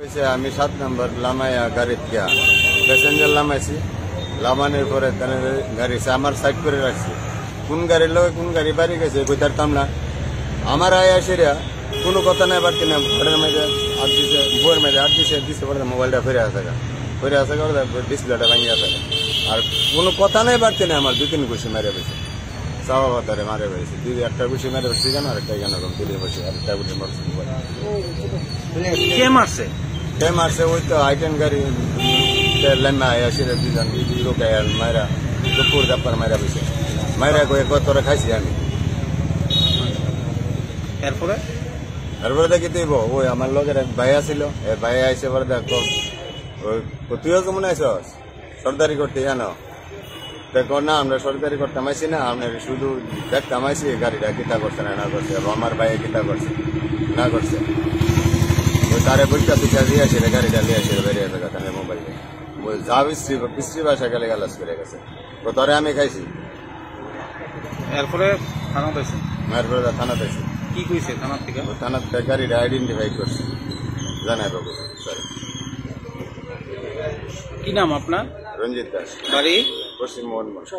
আমি 7 নম্বর লামাইয়া গাড়ি দিয়া প্যাসেঞ্জার লামাইছি, লামানোর পরে গাড়ি আমার সাইড করে রাখছি। কোন গাড়ির লোক কোন গাড়ি বাড়ি গেছে কইতারতাম না। আমার আয় আসিরা কোনো কথা নাই, বাড়তি না ঘরের মেঝে হাত দিছে, বউয়ের মেঝে হাত দিছে পরে মোবাইলটা ফিরে আসে ডিসপ্লেটা ভাঙিয়ে আসে। আর কোনো কথা নাই, বাড়তি না আমার 2-3 ঘুষি মেরে পেয়েছে, চাওয়া বাতারে মারে পেয়েছে। একটা ঘুষি মেরে পেয়েছি কেন, আরেকটা কেন তুলে বসে, আরেকটা ঘুষি মারছে। কে মারছে? কে মারছে? ওই তো আইটেন গাড়ি লেমা আসিরা দুজন লোক মায়েরা দুপুর দাপ্পার মায়েরা পেয়েছে। মায়েরা কয়ে কতটা খাইছি আমি। এরপরে দেখি দিব ওই আমার লোকের এক ভাইয়া ছিল, এই ভাইয়া আইসে পরে দেখো তুইও কেমন আইসস সর্দারি করতে জানো? দেখো না, আমরা সরকারি করতাম আইসি না, আপনার শুধু দেখতাম আইসি গাড়িটা কিতা করছে না করছে, আমার ভাইয়া কিতা করছে না করছে। ওই তারে বইটা পিছিয়ে দিয়ে আসে গাড়িটা নিয়ে আসে বেরিয়ে আসে কথা মোবাইলে যা বৃষ্টি বাসা গেলে গালাস করে গেছে। তো তরে আমি খাইছি। এরপরে থানা পাইছে? এরপরে থানা পাইছি। কি কইছে থানার থেকে? থানার থেকে গাড়িটা আইডেন্টিফাই করছে, জানাই বাবু। সরি, কি নাম আপনার? রঞ্জিত দাস, বাড়ি পশ্চিম মোহনগঞ্জ।